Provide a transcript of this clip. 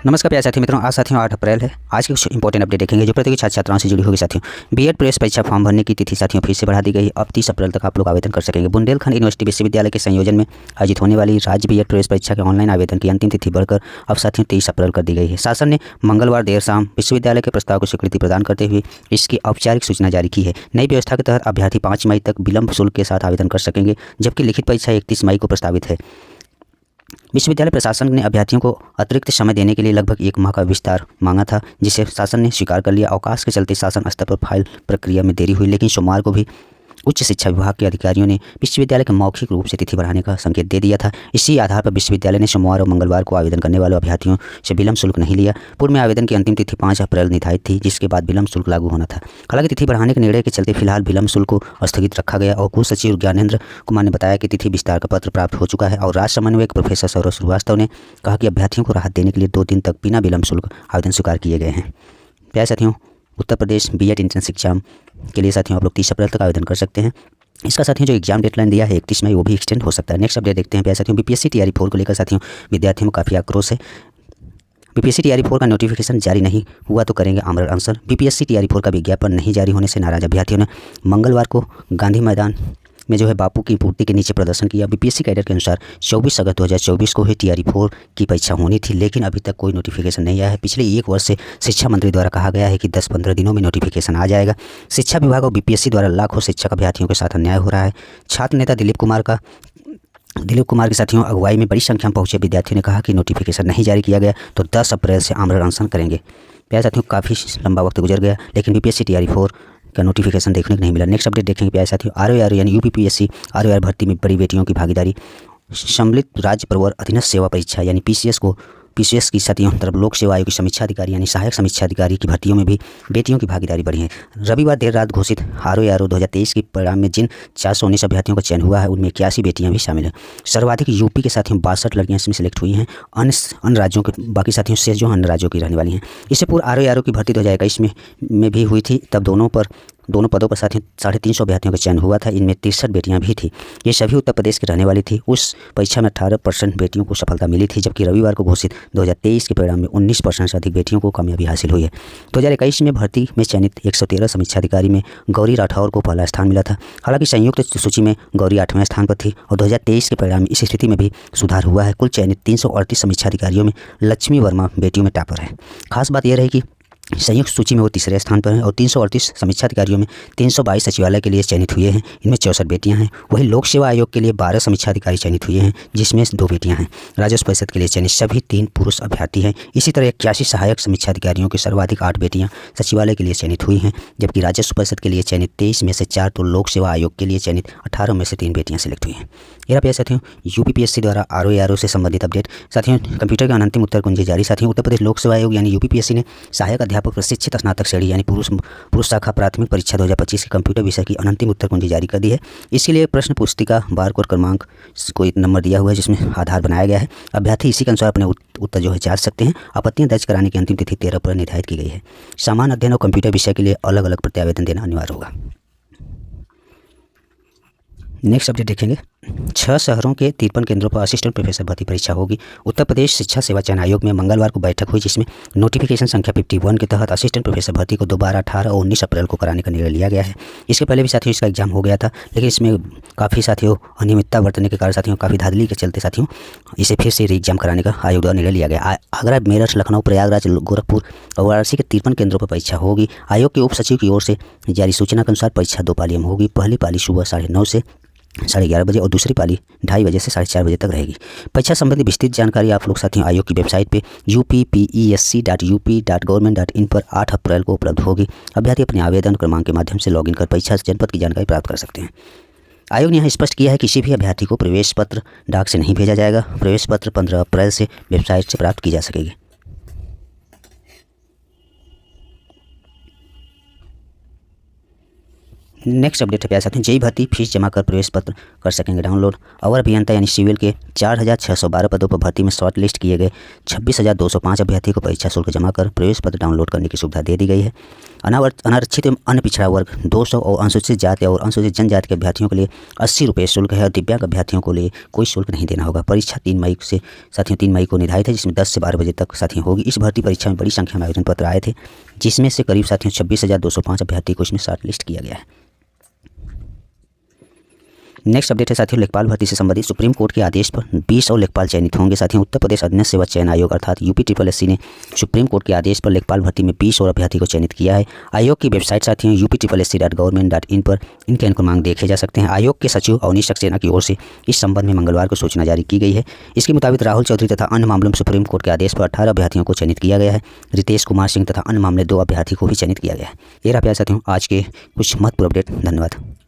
नमस्कार प्यारे साथियों मित्रों, आज साथियों 8 अप्रैल है। आज की कुछ इंपॉर्टेंट अपडेट देखेंगे जो प्रतियोगी छात्र छात्राओं से जुड़ी होगी। साथियों बीएड प्रवेश परीक्षा फॉर्म भरने की तिथि साथियों फिर से बढ़ा दी गई। अब 30 अप्रैल तक आप लोग आवेदन कर सकेंगे। बुंदेलखंड यूनिवर्सिटी विश्वविद्यालय के संयोजन में आयोजित होने वाली राज्य बीएड प्रवेश परीक्षा के ऑनलाइन आवेदन की अंतिम तिथि बढ़कर अब साथियों 23 अप्रैल कर दी गई है। शासन ने मंगलवार देर शाम विश्वविद्यालय के प्रस्ताव को स्वीकृति प्रदान करते हुए इसकी औपचारिक सूचना जारी की है। नई व्यवस्था के तहत अभ्यर्थी 5 मई तक विलंब शुल्क के साथ आवेदन कर सकेंगे, जबकि लिखित परीक्षा 31 मई को प्रस्तावित है। विश्वविद्यालय प्रशासन ने अभ्यर्थियों को अतिरिक्त समय देने के लिए लगभग 1 माह का विस्तार मांगा था, जिसे शासन ने स्वीकार कर लिया। अवकाश के चलते शासन स्तर पर फाइल प्रक्रिया में देरी हुई, लेकिन सोमवार को भी उच्च शिक्षा विभाग के अधिकारियों ने विश्वविद्यालय के मौखिक रूप से तिथि बढ़ाने का संकेत दे दिया था। इसी आधार पर विश्वविद्यालय ने सोमवार और मंगलवार को आवेदन करने वाले अभ्यर्थियों से विलंब शुल्क नहीं लिया। पूर्व में आवेदन की अंतिम तिथि 5 अप्रैल निर्धारित थी, जिसके बाद विलंब शुल्क लागू होना था। हालांकि तिथि बढ़ाने के निर्णय के चलते फिलहाल विलंब शुल्क को स्थगित रखा गया और कुल सचिव ज्ञानेंद्र कुमार ने बताया कि तिथि विस्तार का पत्र प्राप्त हो चुका है। और राज्य समन्वयक प्रोफेसर सौरभ श्रीवास्तव ने कहा कि अभ्यर्थियों को राहत देने के लिए 2 दिन तक बिना विलंब शुल्क आवेदन स्वीकार किए गए हैं। प्यारे साथियों, Uttar Pradesh BEd entrance exam के लिए साथियों आप लोग 30 अप्रैल तक आवेदन कर सकते हैं। इसका साथियों जो एग्जाम डेडलाइन दिया है 31 मई, वो भी एक्सटेंड हो सकता है। नेक्स्ट अपडेट देखते हैं प्यारे साथियों, बीपीएससी टीआरई 4 को लेकर साथियों विद्यार्थियों में काफ़ी आक्रोश है। बीपीएससी टीआरई 4 का नोटिफिकेशन जारी नहीं हुआ तो करेंगे आमरण अनशन। बीपीएससी टीआरई 4 का विज्ञापन नहीं जारी होने से नाराज अभ्यर्थियों ने मंगलवार को गांधी मैदान में बापू की मूर्ति के नीचे प्रदर्शन किया। बीपीएससी कैडर के अनुसार 24 अगस्त 2024 को ही टीआरई 4 की परीक्षा होनी थी, लेकिन अभी तक कोई नोटिफिकेशन नहीं आया है। पिछले 1 वर्ष से शिक्षा मंत्री द्वारा कहा गया है कि 10-15 दिनों में नोटिफिकेशन आ जाएगा। शिक्षा विभाग और बीपीएससी द्वारा लाखों शिक्षक अभ्यर्थियों के साथ अन्याय हो रहा है। छात्र नेता दिलीप कुमार के साथियों अगुवाई में बड़ी संख्या में पहुंचे विद्यार्थियों ने कहा कि नोटिफिकेशन नहीं जारी किया गया तो 10 अप्रैल से आमरण अनशन करेंगे। प्यारे साथियों, काफ़ी लंबा वक्त गुजर गया, लेकिन बीपीएससी टीआरई 4 का नोटिफिकेशन देखने को नहीं मिला। नेक्स्ट अपडेट देखेंगे प्यारे साथियों, आरओआर यानी यूपीपीएससी आरओआर भर्ती में बड़ी बेटियों की भागीदारी। सम्मिलित राज्य प्रवर अधीनस्थ सेवा परीक्षा यानी पीसीएस की साथियों तरफ लोक सेवा आयोग की समीक्षा अधिकारी यानी सहायक समीक्षा अधिकारी की भर्तियों में भी बेटियों की भागीदारी बढ़ी है। रविवार देर रात घोषित आरओआर 2023 के परिणाम में जिन 419 अभ्यर्थियों का चयन हुआ है, उनमें 81 बेटियां भी शामिल हैं। सर्वाधिक यूपी के साथियों 62 लड़कियां इसमें सिलेक्ट हुई हैं। अन्य राज्यों के बाकी साथियों से जो अन्य राज्यों की रहने वाली हैं। इससे पूर्व आरओआर की भर्ती 2021 में भी हुई थी, तब दोनों पदों पर साथियों 350 अभ्यर्थियों का चयन हुआ था। इनमें 63 बेटियां भी थी। ये सभी उत्तर प्रदेश की रहने वाली थी। उस परीक्षा में 18% बेटियों को सफलता मिली थी, जबकि रविवार को घोषित 2023 के परिणाम में 19% से अधिक बेटियों को कामयाबी हासिल हुई है। 2021 में भर्ती में चयनित 113 समीक्षा अधिकारी में गौरी राठौर को पहला स्थान मिला था। हालांकि संयुक्त सूची में गौरी 8वें स्थान पर थी और 2023 के परिणाम में इस स्थिति में भी सुधार हुआ है। कुल चयनित 338 समीक्षा अधिकारियों में लक्ष्मी वर्मा बेटियों में टॉपर है। खास बात यह रही कि संयुक्त सूची में वो 3रे स्थान पर हैं और 338 समीक्षा अधिकारियों में 322 सचिवालय के लिए चयनित हुए हैं। इनमें 64 बेटियां हैं। वहीं लोक सेवा आयोग के लिए 12 समीक्षा अधिकारी चयनित हुए हैं, जिसमें 2 बेटियां हैं। राजस्व परिषद के लिए चयनित सभी 3 पुरुष अभ्यर्थी हैं। इसी तरह 81 सहायक समीक्षा अधिकारियों के सर्वाधिक 8 बेटियां सचिवालय के लिए चयनित हुई हैं, जबकि राजस्व परिषद के लिए चयनित 23 में से 4 तो लोक सेवा आयोग के लिए चयनित 18 में से 3 बेटियां सिलेक्ट हुई हैं। यह प्यारे साथियों यूपीपीएससी द्वारा आरओआर से संबंधित अपडेट। साथियों कंप्यूटर के अंतिम उत्तर कुंजी जारी। साथियों उत्तर प्रदेश लोक सेवा आयोग यानी यूपीपीएससी ने सहायक अध्यापक प्रशिक्षित स्नातक श्रेणी यानी पुरुष शाखा प्राथमिक परीक्षा 2025 के कंप्यूटर विषय की अंतिम उत्तर कुंजी जारी कर दी है। इसके लिए प्रश्न पुस्तिका बारकोड क्रमांक को एक नंबर दिया हुआ है, जिसमें आधार बनाया गया है। अभ्यर्थी इसी के अनुसार अपने उत्तर जांच सकते हैं। आपत्तियां दर्ज कराने की अंतिम तिथि 13 अप्रैल निर्धारित की गई है। सामान्य अध्ययन और कंप्यूटर विषय के लिए अलग अलग प्रत्यावेदन देना अनिवार्य होगा। नेक्स्ट अपडेट देखेंगे, 6 शहरों के 53 केंद्रों पर असिस्टेंट प्रोफेसर भर्ती परीक्षा होगी। उत्तर प्रदेश शिक्षा सेवा चयन आयोग में मंगलवार को बैठक हुई, जिसमें नोटिफिकेशन संख्या 51 के तहत असिस्टेंट प्रोफेसर भर्ती को दोबारा 18 और 19 अप्रैल को कराने का निर्णय लिया गया है। इसके पहले भी साथियों इसका एग्जाम हो गया था, लेकिन इसमें काफ़ी साथियों अनियमितता बरतने के कारण साथियों काफ़ी धांधली के चलते साथियों इसे फिर से री एग्जाम कराने का आयोग द्वारा निर्णय लिया गया। आगरा, मेरठ, लखनऊ, प्रयागराज, गोरखपुर और वाराणसी के 53 केंद्रों पर परीक्षा होगी। आयोग के उप सचिव की ओर से जारी सूचना के अनुसार परीक्षा 2 पालियों में होगी। पहली पाली सुबह 9:30 से 11:30 बजे और दूसरी पाली 2:30 बजे से 4:30 बजे तक रहेगी। परीक्षा संबंधी विस्तृत जानकारी आप लोग साथियों आयोग की वेबसाइट पे uppesc.up.gov.in पर 8 अप्रैल को उपलब्ध होगी। अभ्यर्थी अपने आवेदन क्रमांक के माध्यम से लॉगिन कर परीक्षा जनपद की जानकारी प्राप्त कर सकते हैं। आयोग ने यहाँ स्पष्ट किया है कि किसी भी अभ्यर्थी को प्रवेश पत्र डाक से नहीं भेजा जाएगा। प्रवेश पत्र 15 अप्रैल से वेबसाइट से प्राप्त की जा सकेगी। नेक्स्ट अपडेट है प्यारे साथियों, जेईई भर्ती फीस जमा कर प्रवेश पत्र कर सकेंगे डाउनलोड। अवर अभियंता यानी सिविल के 4612 पदों पर भर्ती में शॉर्ट लिस्ट किए गए 26,205 अभ्यर्थी को परीक्षा शुल्क जमा कर प्रवेश पत्र डाउनलोड करने की सुविधा दे दी गई है। अनारक्षित एवं अन्य पिछड़ा वर्ग 200 और अनुसूचित जाति और अनुसूचित जनजाति के अभ्यर्थियों के लिए 80 रुपये शुल्क है और दिव्यांग अभ्यर्थियों को लिए कोई शुल्क नहीं देना होगा। परीक्षा 3 मई से साथियों 3 मई को निर्धारित है, जिसमें 10 से 12 बजे तक साथियों होगी। इस भर्ती परीक्षा में बड़ी संख्या में आवेदन पत्र आए थे, जिसमें से करीब साथियों 26,205 अभ्यर्थी को इसमें शॉर्ट लिस्ट किया गया है। नेक्स्ट अपडेट है साथियों लेखपाल भर्ती से संबंधित। सुप्रीम कोर्ट के आदेश पर 20 और लेखपाल चयनित होंगे। साथियों उत्तर प्रदेश अधीनस्थ सेवा चयन आयोग अर्थात UPSSC ने सुप्रीम कोर्ट के आदेश पर लेखपाल भर्ती में 20 और अभ्यर्थी को चयनित किया है। आयोग की वेबसाइट साथियों upSSC.government.in पर इनके क्रमांक देखे जा सकते हैं। आयोग के सचिव अवनीश सक्सेना की ओर से इस संबंध में मंगलवार को सूचना जारी की गई है। इसके मुताबिक राहुल चौधरी तथा अन्य मामलों में सुप्रीम कोर्ट के आदेश पर 18 अभ्यर्थियों को चयनित किया गया है। रितेश कुमार सिंह तथा अन्य मामले 2 अभ्यर्थी को भी चयनित किया गया है। ये रहा प्यारे साथियों आज के कुछ महत्वपूर्ण अपडेट। धन्यवाद।